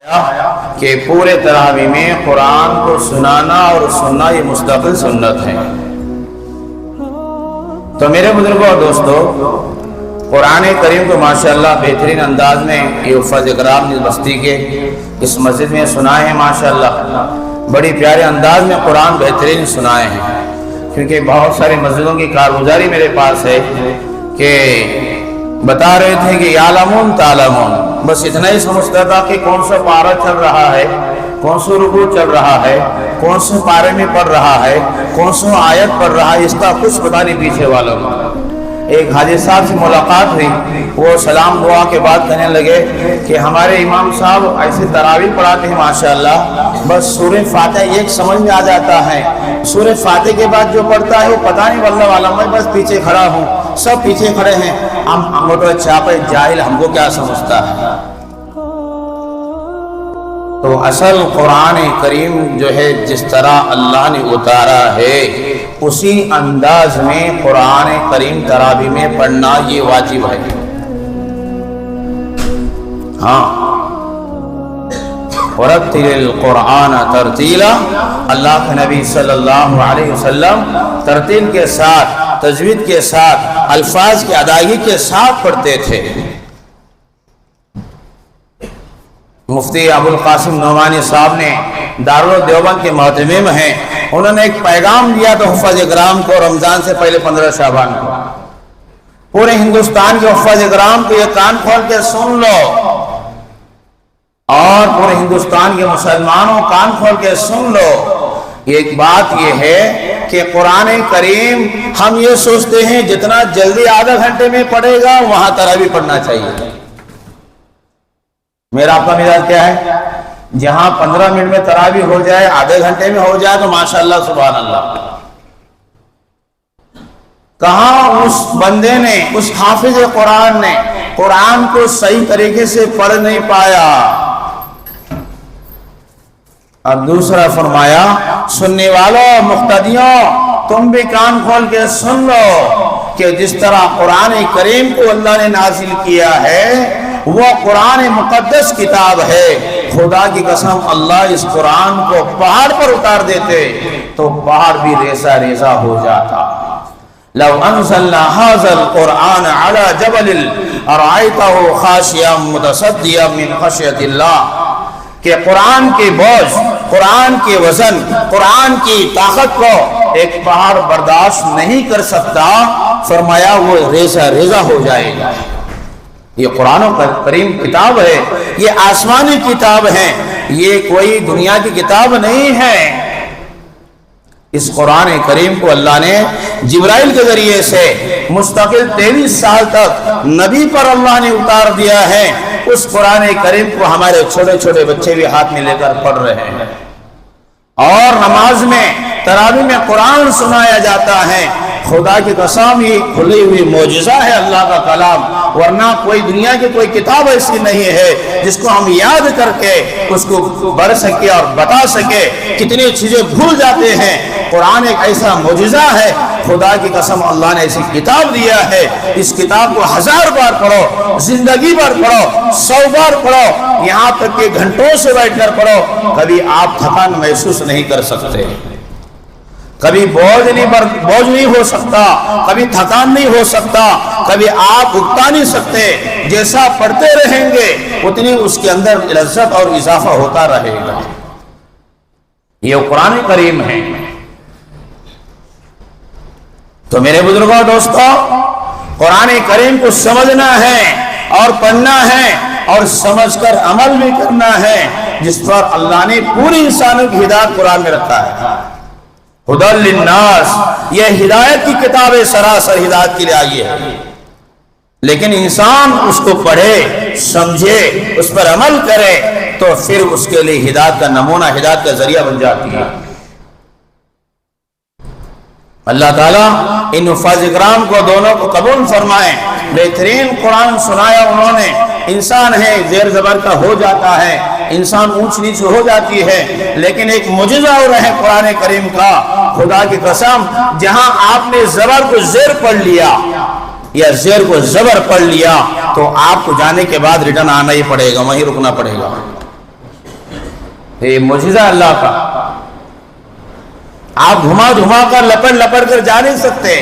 کہ پورے تراویح میں قرآن کو سنانا اور سننا یہ مستقل سنت ہے۔ تو میرے بزرگوں اور دوستو، قرآن کریم کو ماشاءاللہ بہترین انداز میں یہ حفاظ اکرام بستی کے اس مسجد میں سنائے ہیں۔ ماشاءاللہ بڑی پیارے انداز میں قرآن بہترین سنائے ہیں، کیونکہ بہت ساری مسجدوں کی کارگزاری میرے پاس ہے کہ بتا رہے تھے کہ یعلمون تعلمون، بس اتنا ہی سمجھتا تھا کہ کون سا پارہ چل رہا ہے، کون سا رکوع چل رہا ہے، کون سے پارے میں پڑھ رہا ہے، کون سا آیت پڑھ رہا ہے، اس کا کچھ پتہ نہیں پیچھے والوں کو۔ ایک حاجی صاحب سے ملاقات ہوئی، وہ سلام دعا کے بعد کہنے لگے کہ ہمارے امام صاحب ایسے تراویح پڑھاتے ہیں ماشاءاللہ، بس سورہ فاتحہ ایک سمجھ میں آ جاتا ہے، سورہ فاتحہ کے بعد جو پڑھتا ہے وہ پتہ نہیں واللہ عالم، میں بس پیچھے کھڑا ہوں، سب پیچھے کھڑے ہیں، ہم تو چھاپے جاہل، ہم کو کیا سمجھتا ہے۔ تو اصل قرآن کریم جو ہے جس طرح اللہ نے اتارا ہے اسی انداز میں قرآن کریم تراویح میں پڑھنا یہ واجب ہے۔ ہاں، وَرَتِّلِ الْقُرْآنَ تَرْتِيلًا، اللہ کے نبی صلی اللہ علیہ وسلم ترتیل کے ساتھ، تجوید کے ساتھ، الفاظ کی ادائیگی کے ساتھ پڑھتے تھے۔ مفتی ابو القاسم نعمانی صاحب نے دارالدیوبند کے محتمم ہیں، انہوں نے ایک پیغام دیا تو حفاظ اکرام کو رمضان سے پہلے 15 شعبان کو، پورے ہندوستان کے حفاظ اکرام کو یہ کان کھول کے سن لو، اور پورے ہندوستان کے مسلمانوں کان کھول کے سن لو۔ ایک بات یہ ہے کہ قرآن کریم ہم یہ سوچتے ہیں جتنا جلدی آدھا گھنٹے میں پڑھے گا وہاں تراویح پڑھنا چاہیے۔ میرا آپ کا مزاج کیا ہے؟ جہاں 15 منٹ میں تراویح ہو جائے، آدھے گھنٹے میں ہو جائے تو ماشاءاللہ سبحان اللہ۔ کہاں اس بندے نے، اس حافظ قرآن نے قرآن کو صحیح طریقے سے پڑھ نہیں پایا۔ اور دوسرا فرمایا، سننے والوں مقتدیوں تم بھی کان کھول کے سن لو کہ جس طرح قرآن کریم کو اللہ نے نازل کیا ہے وہ قرآن مقدس کتاب ہے، خدا کی قسم اللہ اس قرآن کو پہاڑ پر اتار دیتے تو پہاڑ بھی ریزہ ریزہ ہو جاتا۔ لو انزلنا هذا القرآن على جبل لرأيته خاشعا متصدعا من خشیۃ اللہ، کہ قرآن کے بوجھ، قرآن کے وزن، قرآن کی طاقت کو ایک پہاڑ برداشت نہیں کر سکتا، فرمایا وہ ریزہ ریزہ ہو جائے گا۔ یہ قرآن کریم کتاب ہے، یہ آسمانی کتاب ہے، یہ کوئی دنیا کی کتاب نہیں ہے۔ اس قرآن کریم کو اللہ نے جبرائیل کے ذریعے سے مستقل 23 سال تک نبی پر اللہ نے اتار دیا ہے۔ اس قرآن کریم کو ہمارے چھوٹے چھوٹے بچے بھی ہاتھ میں لے کر پڑھ رہے ہیں، اور نماز میں تراویح میں قرآن سنایا جاتا ہے۔ خدا کی قسم یہ کھلی ہوئی معجزہ ہے اللہ کا کلام، ورنہ کوئی دنیا کی کوئی کتاب ایسی نہیں ہے جس کو ہم یاد کر کے اس کو پڑھ سکے اور بتا سکے۔ کتنی چیزیں بھول جاتے ہیں، قرآن ایک ایسا معجزہ ہے، خدا کی قسم اللہ نے ایسی کتاب دیا ہے، اس کتاب کو 1000 بار پڑھو، زندگی بھر پڑھو، 100 بار پڑھو، یہاں تک کہ گھنٹوں سے بیٹھ کر پڑھو، کبھی آپ تھکان محسوس نہیں کر سکتے، کبھی بوجھ نہیں ہو سکتا، کبھی تھکان نہیں ہو سکتا، کبھی آپ اکتا نہیں سکتے۔ جیسا پڑھتے رہیں گے اتنی اس کے اندر لذت اور اضافہ ہوتا رہے گا۔ یہ قرآن کریم ہے۔ تو میرے بزرگوں دوستوں، قرآن کریم کو سمجھنا ہے اور پڑھنا ہے اور سمجھ کر عمل بھی کرنا ہے، جس پر اللہ نے پوری انسانوں کی ہدایت قرآن میں رکھا ہے۔ ہدی للناس، یہ ہدایت کی کتاب ہے، سراسر ہدایت کے لیے آئی ہے، لیکن انسان اس کو پڑھے، سمجھے، اس پر عمل کرے تو پھر اس کے لیے ہدایت کا نمونہ، ہدایت کا ذریعہ بن جاتی ہے۔ اللہ تعالیٰ ان حفاظ اکرام کو دونوں کو قبول فرمائے۔ بہترین قرآن سنایا انہوں نے۔ انسان ہے، زیر زبر کا ہو جاتا ہے، انسان اونچ نیچ ہو جاتی ہے، لیکن ایک معجزہ اور ہے قرآن کریم کا۔ خدا کی قسم، جہاں آپ نے زبر کو زیر پڑھ لیا یا زیر کو زبر پڑھ لیا تو آپ کو جانے کے بعد ریٹرن آنا ہی پڑے گا، وہیں رکنا پڑے گا۔ یہ معجزہ اللہ کا، آپ گھما گھما کر لپٹ لپٹ کر جا نہیں سکتے،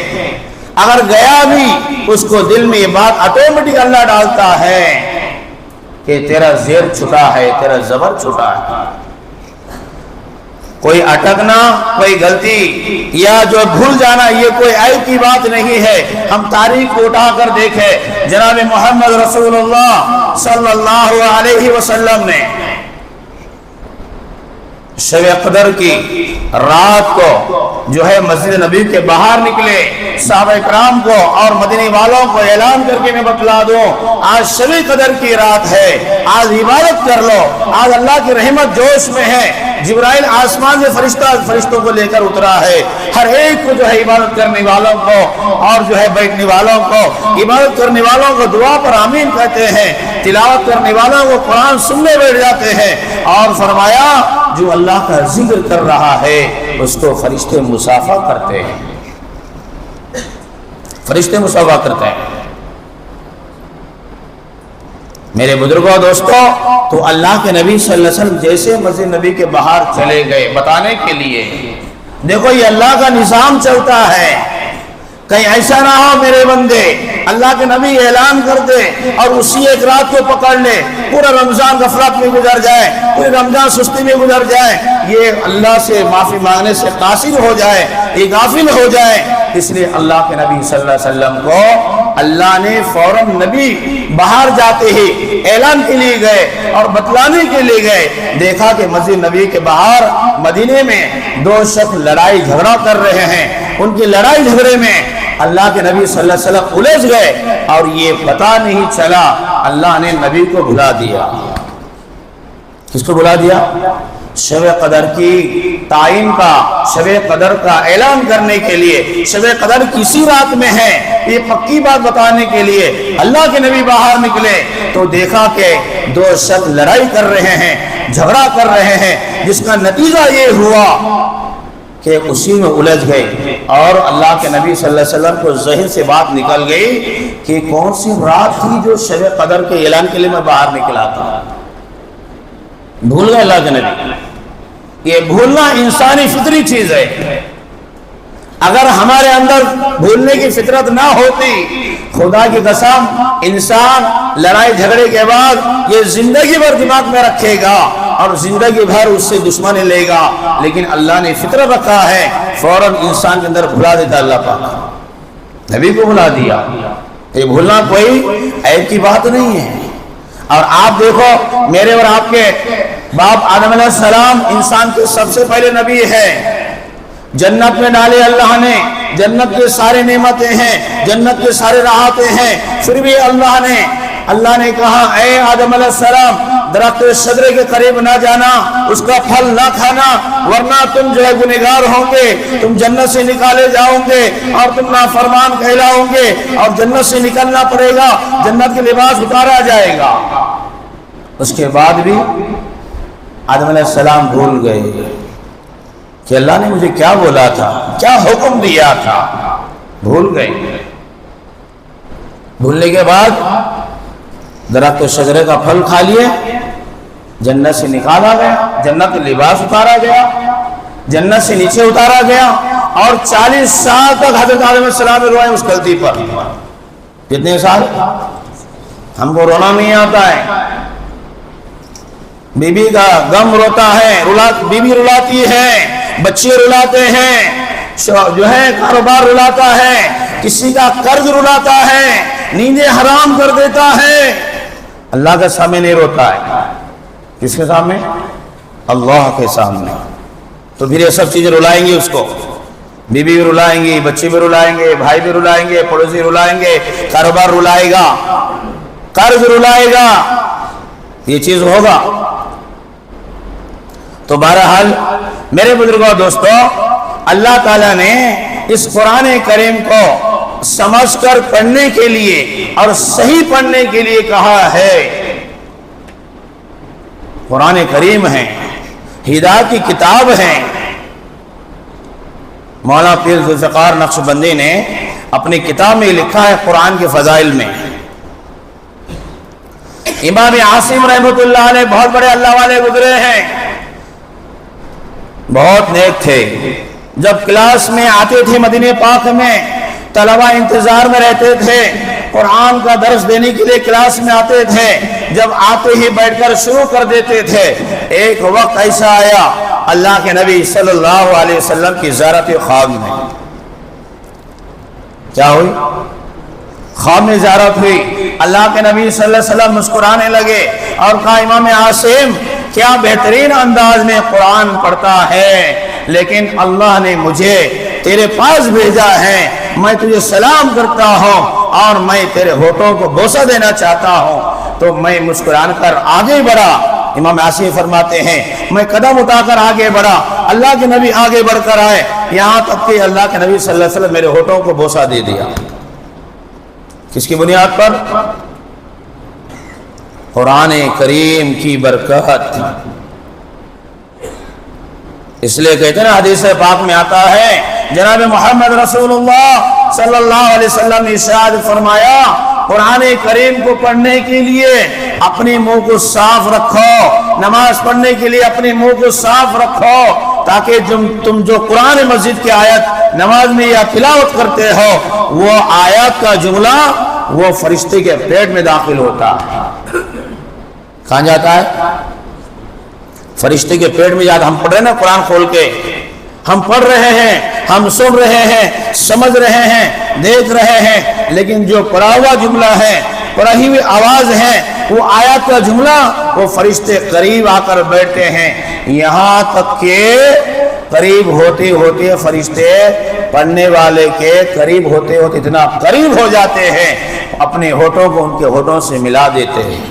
اگر گیا بھی اس کو دل میں یہ بات آٹومیٹک اللہ ڈالتا ہے کہ تیرا زیر چھٹا ہے، تیرا زبر چھٹا ہے۔ کوئی اٹکنا، کوئی غلطی یا جو بھول جانا یہ کوئی عیب کی بات نہیں ہے۔ ہم تاریخ کو اٹھا کر دیکھیں، جناب محمد رسول اللہ صلی اللہ علیہ وسلم نے شب قدر کی رات کو جو ہے مسجد نبی کے باہر نکلے، صحابہ کرام کو اور مدینے والوں کو اعلان کر کے میں بتلا دوں، آج شب قدر کی رات ہے، آج عبادت کر لو، آج اللہ کی رحمت جوش میں ہے۔ جبرائیل آسمان سے فرشتوں کو لے کر اترا ہے، ہر ایک کو جو ہے عبادت کرنے والوں کو اور جو ہے بیٹھنے والوں کو، عبادت کرنے والوں کو دعا پر آمین کہتے ہیں، تلاوت کرنے والوں کو قرآن سننے بیٹھ جاتے ہیں، اور فرمایا جو اللہ کا ذکر کر رہا ہے اس کو فرشتے مصافحہ کرتے ہیں، فرشتے مصافحہ کرتے ہیں۔ میرے بزرگوں دوستوں، تو اللہ کے نبی صلی اللہ علیہ وسلم جیسے مسجد نبی کے باہر چلے گئے بتانے کے لیے، دیکھو یہ اللہ کا نظام چلتا ہے، کہیں ایسا نہ ہو میرے بندے اللہ کے نبی اعلان کر دے اور اسی ایک رات کو پکڑ لے، پورا رمضان غفلت میں گزر جائے، پورے رمضان سستی میں گزر جائے، یہ اللہ سے معافی مانگنے سے قاصر ہو جائے، یہ غافل ہو جائے۔ اس لیے اللہ کے نبی صلی اللہ علیہ وسلم کو اللہ نے فوراً نبی باہر جاتے ہی اعلان کے لیے گئے اور بتلانے کے لیے گئے، دیکھا کہ مسجد نبی کے باہر مدینے میں دو شخص لڑائی جھگڑا کر رہے ہیں، ان کی لڑائی جھگڑے میں اللہ کے نبی صلی اللہ علیہ وسلم الجھ گئے اور یہ پتہ نہیں چلا، اللہ نے نبی کو بلا دیا۔ کس کو بلا دیا؟ شب قدر کی تعین کا، شب قدر کا اعلان کرنے کے لیے، شب قدر کسی رات میں ہے یہ پکی بات بتانے کے لیے اللہ کے نبی باہر نکلے تو دیکھا کہ دو شخص لڑائی کر رہے ہیں، جھگڑا کر رہے ہیں، جس کا نتیجہ یہ ہوا کہ اسی میں الجھ گئے، اور اللہ کے نبی صلی اللہ علیہ وسلم کو ذہن سے بات نکل گئی کہ کون سی رات تھی جو شب قدر کے اعلان کے لیے میں باہر نکلا تھا۔ بھول گئے اللہ کے نبی۔ یہ بھولنا انسانی فطری چیز ہے، اگر ہمارے اندر بھولنے کی فطرت نہ ہوتی، خدا کی قسم انسان لڑائی جھگڑے کے بعد یہ زندگی بھر دماغ میں رکھے گا اور زندگی بھر اس سے دشمنی لے گا، لیکن اللہ نے فطرت رکھا ہے، فوراً انسان کے اندر بھلا دیتا اللہ پاک، نبی کو بھلا دیا۔ یہ بھولنا کوئی عیب کی بات نہیں ہے۔ اور آپ دیکھو میرے اور آپ کے باپ آدم علیہ السلام انسان کے سب سے پہلے نبی ہے، جنت میں ڈالے اللہ نے، جنت کے سارے نعمتیں ہیں، جنت کے سارے راحتیں ہیں، پھر بھی اللہ نے کہا اے آدم علیہ السلام درخت شجرے کے قریب نہ جانا، اس کا پھل نہ کھانا، ورنہ تم جو ہے گنہگار ہوں گے، تم جنت سے نکالے جاؤ گے اور تم نافرمان کہلاؤ گے اور جنت سے نکلنا پڑے گا، جنت کے لباس اتارا جائے گا۔ اس کے بعد بھی آدم علیہ السلام بھول گئے کہ اللہ نے مجھے کیا بولا تھا، کیا حکم دیا تھا، بھول گئے۔ بھولنے کے بعد درخت و شجرے کا پھل کھا لیے، جنت سے نکالا گیا، جنت کا لباس اتارا گیا، جنت سے نیچے اتارا گیا، اور 40 سال تک حضرت آدم علیہ السلام روئے اس غلطی پر۔ کتنے سال؟ ہم کو رونا نہیں آتا ہے، بیوی کا غم روتا ہے، بیوی رلاتی ہے، بچے رلاتے ہیں، جو ہے کاروبار رلاتا ہے، کسی کا قرض رلاتا ہے، نیندیں حرام کر دیتا ہے، اللہ کے سامنے نہیں روتا ہے۔ کس کے سامنے؟ اللہ کے سامنے۔ تو پھر یہ سب چیزیں رلائیں گی اس کو، بیوی بھی رلائیں گی، بچے بھی رلائیں گے، بھائی بھی رلائیں گے، پڑوسی رلائیں گے، کاروبار رلائے گا، قرض رلائے گا، یہ چیز ہوگا۔ تو بہرحال میرے بزرگوں دوستوں، اللہ تعالیٰ نے اس قرآن کریم کو سمجھ کر پڑھنے کے لیے اور صحیح پڑھنے کے لیے کہا ہے۔ قرآن کریم ہے، ہدایت کی کتاب ہے۔ مولانا پیر ذوالفقار نقشبندی نے اپنی کتاب میں لکھا ہے قرآن کے فضائل میں، امام عاصم رحمۃ اللہ علیہ بہت بڑے اللہ والے گزرے ہیں، بہت نیک تھے. جب کلاس میں آتے تھے مدینہ پاک میں، طلبہ انتظار میں رہتے تھے، قرآن کا درس دینے کے لیے کلاس میں آتے تھے، جب آتے ہی بیٹھ کر شروع کر دیتے تھے. ایک وقت ایسا آیا اللہ کے نبی صلی اللہ علیہ وسلم کی زیارت خواب میں. کیا ہوئی؟ خواب میں زیارت ہوئی. اللہ کے نبی صلی اللہ علیہ وسلم مسکرانے لگے اور کہا امام عاصم کیا بہترین انداز میں قرآن پڑھتا ہے، لیکن اللہ نے مجھے تیرے پاس بھیجا ہے، میں تجھے سلام کرتا ہوں اور میں تیرے ہونٹوں کو بوسہ دینا چاہتا ہوں. تو میں مسکران کر آگے بڑھا. امام عاصم فرماتے ہیں میں قدم اٹھا کر آگے بڑھا، اللہ کے نبی آگے بڑھ کر آئے، یہاں تک کہ اللہ کے نبی صلی اللہ علیہ وسلم میرے ہونٹوں کو بوسہ دے دیا. کس کی بنیاد پر؟ قرآن کریم کی برکت. اس لیے کہتے ہیں حدیث پاک میں آتا ہے، جناب محمد رسول اللہ صلی اللہ علیہ وسلم نے ارشاد فرمایا قرآن کریم کو پڑھنے کے لیے اپنے منہ کو صاف رکھو، نماز پڑھنے کے لیے اپنے منہ کو صاف رکھو، تاکہ تم جو قرآن مجید کی آیت نماز میں یا تلاوت کرتے ہو وہ آیات کا جملہ وہ فرشتے کے پیٹ میں داخل ہوتا ہے. کہاں جاتا ہے؟ فرشتے کے پیٹ میں جاتا. ہم پڑھ رہے ہیں نا قرآن کھول کے، ہم پڑھ رہے ہیں، ہم سن رہے ہیں، سمجھ رہے ہیں، دیکھ رہے ہیں، لیکن جو پڑھا ہوا جملہ ہے، پڑھی ہوئی آواز ہے، وہ آیات کا جملہ وہ فرشتے قریب آ کر بیٹھتے ہیں، یہاں تک کہ قریب ہوتے ہوتے فرشتے پڑھنے والے کے قریب ہوتے ہوتے اتنا قریب ہو جاتے ہیں اپنے ہونٹوں کو ان کے ہونٹوں سے ملا دیتے ہیں.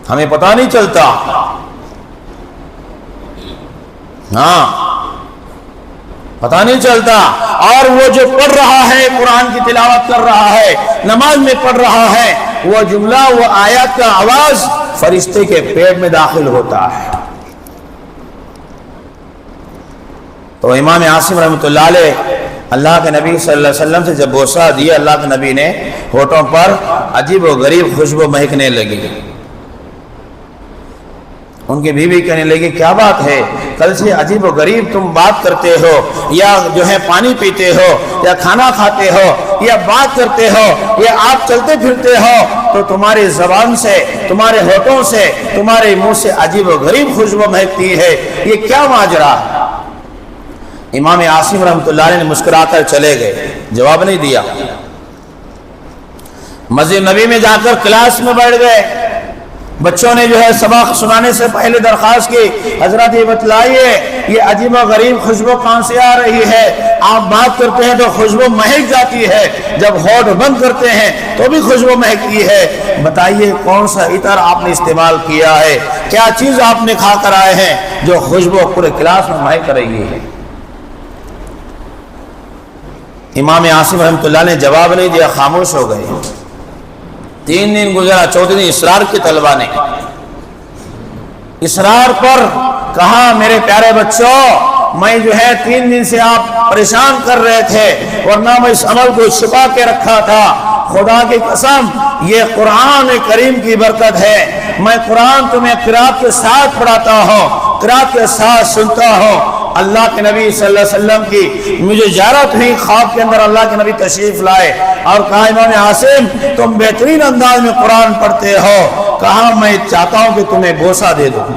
ہمیں پتہ نہیں چلتا. ہاں پتہ نہیں چلتا. اور وہ جو پڑھ رہا ہے، قرآن کی تلاوت کر رہا ہے، نماز میں پڑھ رہا ہے، وہ جملہ وہ آیات کا آواز فرشتے کے پیٹ میں داخل ہوتا ہے. تو امام عاصم رحمۃ اللہ علیہ اللہ کے نبی صلی اللہ علیہ وسلم سے جب بوسہ دیا، اللہ کے نبی نے ہونٹوں پر عجیب و غریب خوشبو مہکنے لگی. ان کی بیوی کہنے لگی کیا بات ہے، کل سے عجیب و غریب تم بات کرتے ہو، یا جو ہے پانی پیتے ہو، یا کھانا کھاتے ہو، یا بات کرتے ہو، یا آپ چلتے پھرتے ہو تو تمہاری زبان سے، تمہارے ہونٹوں سے، تمہارے منہ سے عجیب و غریب خوشبو مہکتی ہے، یہ کیا ماجرا ہے؟ امام عاصم رحمۃ اللہ علیہ نے مسکرا کر چلے گئے، جواب نہیں دیا. مسجد نبی میں جا کر کلاس میں بیٹھ گئے. بچوں نے جو ہے سبق سنانے سے پہلے درخواست کی حضرت یہ بتلائیے یہ عجیب و غریب خوشبو کہاں سے آ رہی ہے؟ آپ بات کرتے ہیں تو خوشبو مہک جاتی ہے، جب ہونٹ بند کرتے ہیں تو بھی خوشبو مہکتی ہے، بتائیے کون سا عطر آپ نے استعمال کیا ہے، کیا چیز آپ نے کھا کر آئے ہیں جو خوشبو پورے کلاس میں مہک رہی ہے؟ امام عاصم رحمۃ اللہ نے جواب نہیں دیا، خاموش ہو گئے. 3 دن گزرا، چوتھے دن اصرار کی طلبہ نے اصرار پر کہا میرے پیارے بچوں میں جو ہے 3 دن سے آپ پریشان کر رہے تھے، ورنہ میں اس عمل کو چھپا کے رکھا تھا. خدا کی قسم یہ قرآن کریم کی برکت ہے، میں قرآن تمہیں قرات کے ساتھ پڑھاتا ہوں، قرات کے ساتھ سنتا ہوں. اللہ کے نبی صلی اللہ علیہ وسلم کی مجھے زیارت ہوئی، خواب کے اندر اللہ کے نبی تشریف لائے اور کہا امام عاصم تم بہترین انداز میں قرآن پڑھتے ہو، کہا میں چاہتا ہوں کہ تمہیں بوسہ دے دو،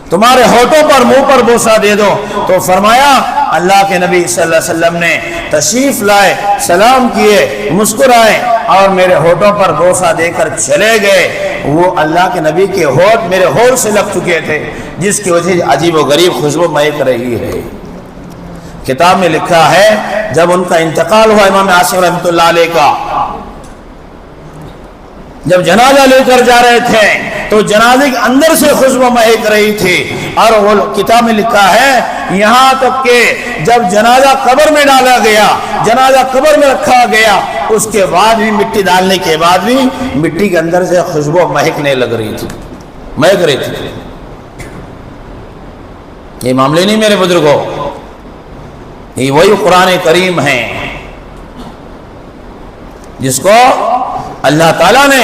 تمہارے ہونٹوں پر منہ پر بوسہ دے دو. تو فرمایا اللہ کے نبی صلی اللہ علیہ وسلم نے تشریف لائے، سلام کیے، مسکرائے اور میرے ہونٹوں پر بوسہ دے کر چلے گئے. وہ اللہ کے نبی کے ہونٹ میرے ہونٹ سے لگ چکے تھے، جس کی وجہ عجیب و غریب خوشبو مہک رہی ہے. کتاب میں لکھا ہے جب ان کا انتقال ہوا امام عاصم رحمۃ اللہ علیہ کا، جب جنازہ لے کر جا رہے تھے تو جنازے کے اندر سے خوشبو مہک رہی تھی. اور وہ کتاب میں لکھا ہے یہاں تک کہ جب جنازہ قبر میں ڈالا گیا، جنازہ قبر میں رکھا گیا، اس کے بعد بھی مٹی ڈالنے کے بعد بھی مٹی کے اندر سے خوشبو مہکنے لگ رہی تھی، مہک رہی تھی. یہ معاملے نہیں میرے بزرگوں، یہ وہی قرآن کریم ہے جس کو اللہ تعالیٰ نے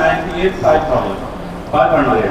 98,500।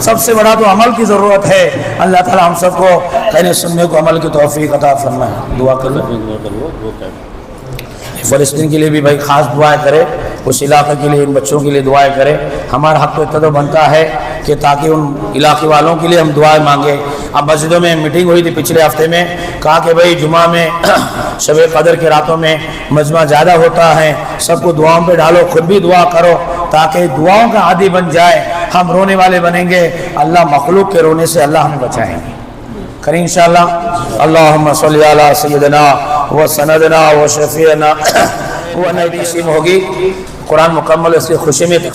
سب سے بڑا تو عمل کی ضرورت ہے. اللہ تعالی ہم سب کو کہنے سننے کو عمل کی توفیق عطا فرمائے. دعا کر لیں. فلسطین کے لیے بھی بھائی خاص دعائیں کرے, اس علاقے کے لیے, ان بچوں کے لیے دعائیں کرے. ہمارا حق تو اتنا تو بنتا ہے کہ تاکہ ان علاقے والوں کے لیے ہم دعائیں مانگیں. اب مسجدوں میں میٹنگ ہوئی تھی پچھلے ہفتے میں, کہا کہ بھائی جمعہ میں شب قدر کے راتوں میں مجمع زیادہ ہوتا ہے, سب کو دعاؤں پہ ڈالو, خود بھی دعا کرو تاکہ دعاؤں کا عادی بن جائے. ہم رونے والے بنیں گے, اللہ مخلوق کے رونے سے اللہ ہمیں بچائیں گے. کریں انشاءاللہ. اللہم صلی علی سیدنا و سندنا و شفیعنا و نبی. ہوگی قرآن مکمل اس کی خوشی میں